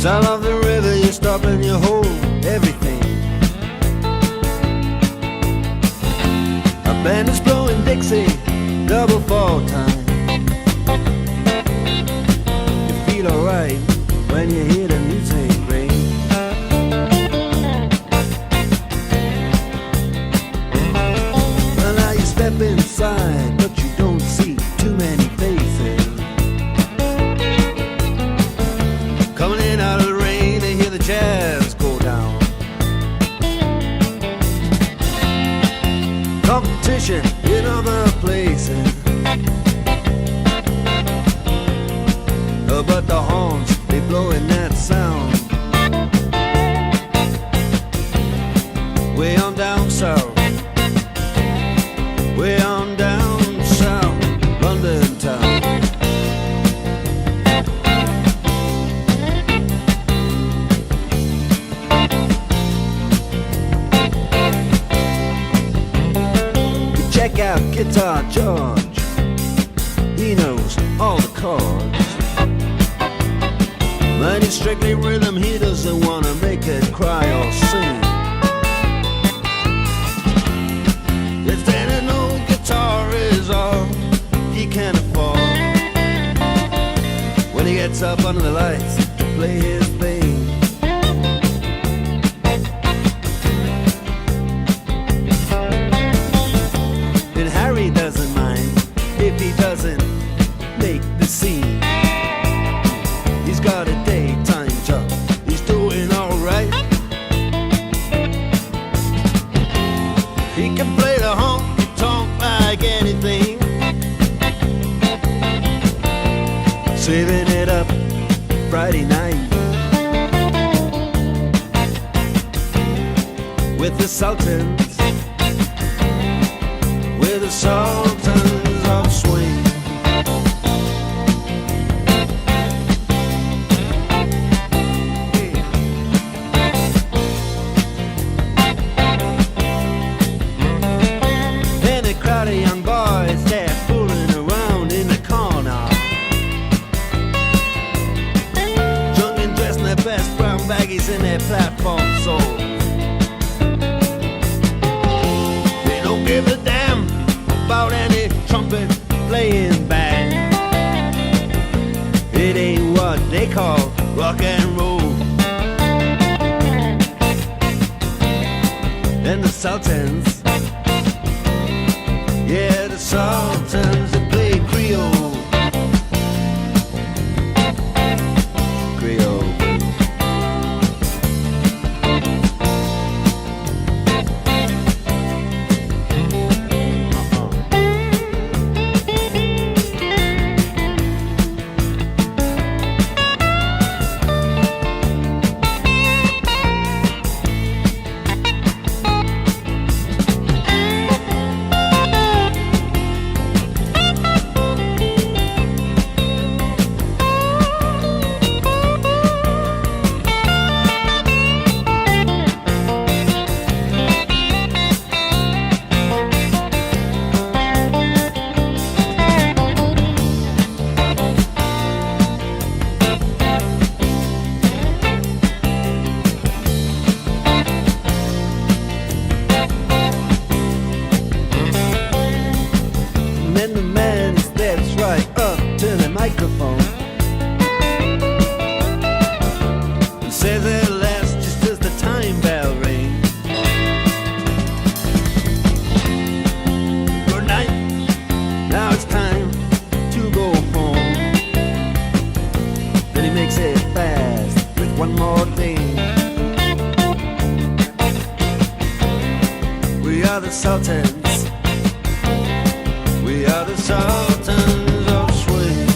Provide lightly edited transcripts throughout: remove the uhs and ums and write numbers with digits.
South of the river, you stop and you hold everything. A band is blowing Dixie, double fall time. You feel alright when you hear the music ring. Well, now you step inside, but you don't see too many faces. Coming in out of the rain, they hear the jazz go down. Competition in other places, but the horns, they blowing that sound. Way on down south, way on down south, London town. Check out Guitar George, he knows all the chords. But it's strictly rhythm, he doesn't wanna make it cry or sing. If then an old guitar is all he can afford, when he gets up under the lights to play his thing. And Harry doesn't mind if he doesn't make the scene. He's got a daytime job, he's doing alright. He can play the honky-tonk like anything, saving it up Friday night with the Sultans, with the Sultans of Swing. Crowd of young boys, they're fooling around in the corner, drunk and dressed in their best brown baggies in their platform soles. They don't give a damn about any trumpet playing band. It ain't what they call rock and roll. And the Sultans, yeah, the Sultans, they play Creole. Creole. And then the man steps right up to the microphone and says at last, just as the time bell rings, good night, now it's time to go home. Then he makes it fast with one more thing. We are the Sultans, we are the Sultans of Swing.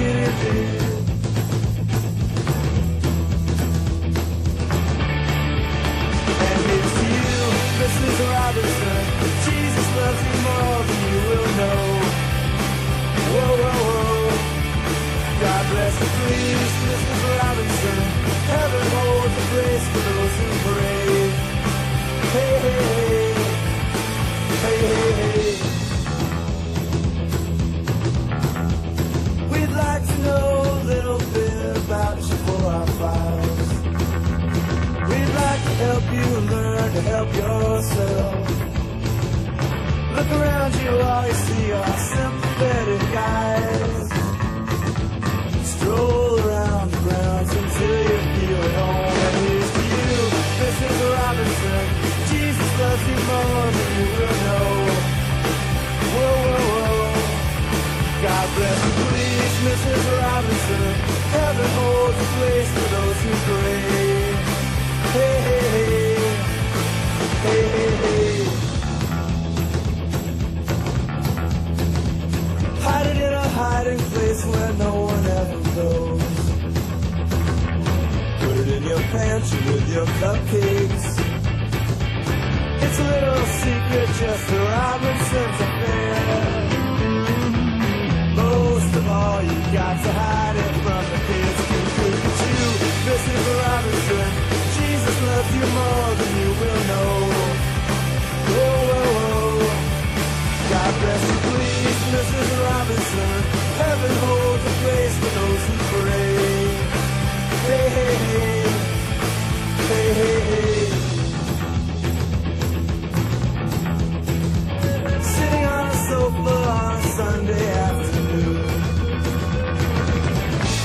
skinny dip. And it's you, Mrs. Robinson. Jesus loves you more than you will know. Whoa, whoa, whoa. God bless you, please, Mrs. Robinson. Heaven holds a place for those who pray. Hey, hey, hey. Hey, hey, hey. We'd like to know a little bit about you for our files. We'd like to help you learn to help yourself. Look around you, all you see are sympathetic eyes. Stroll around the grounds until you feel at home. And here's to you, Mrs. Robinson. Jesus loves you more than you will know. Whoa, whoa, whoa. God bless you, please, Mrs. Robinson. Heaven holds a place for those who pray. Hey, hey, hey. Hey, hey, hey. Hide it in a hiding place where no one ever goes. Put it in your pantry with your cupcakes. It's a little secret, just the Robinsons affair. Most of all, you got to hide it from the kids. Couldn't you, Mrs. Robinson? Jesus loves you more than you will know. Whoa, whoa, whoa. God bless you, please, Mrs. Robinson. Heaven holds a place for those who pray. Hey, hey, hey. Hey, hey, hey. Sitting on a sofa on a Sunday afternoon,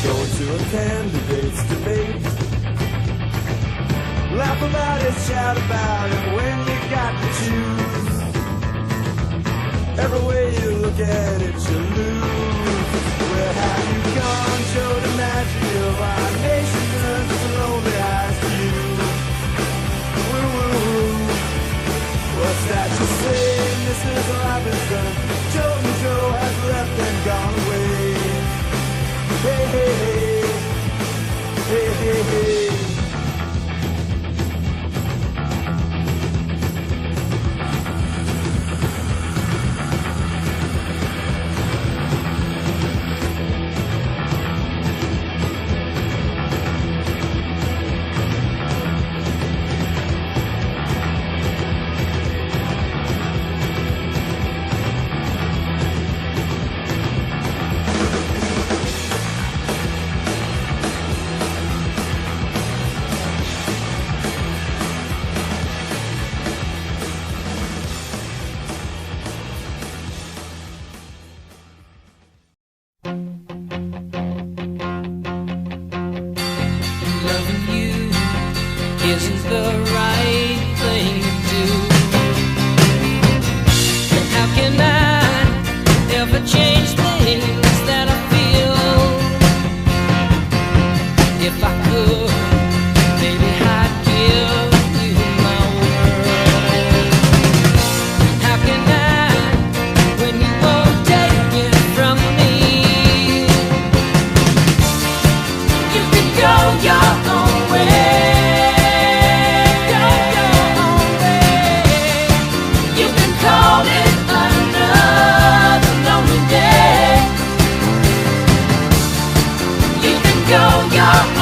going to a candidate's debate. Laugh about it, shout about it when you got to choose. Every way you look at it, you lose. Where have you gone, Joe DiMaggio? Our nation turns its lonely eyes to you. Woo, woo, woo. What's that you say, Mrs. Robinson? Joe and Joe has left and gone away. Hey, hey, hey. Hey, hey, hey. Isn't the right thing to do. And how can I ever change things that I feel? If I could, maybe I'd give you my world. How can I, when you won't take it from me? You can go your own way. Go,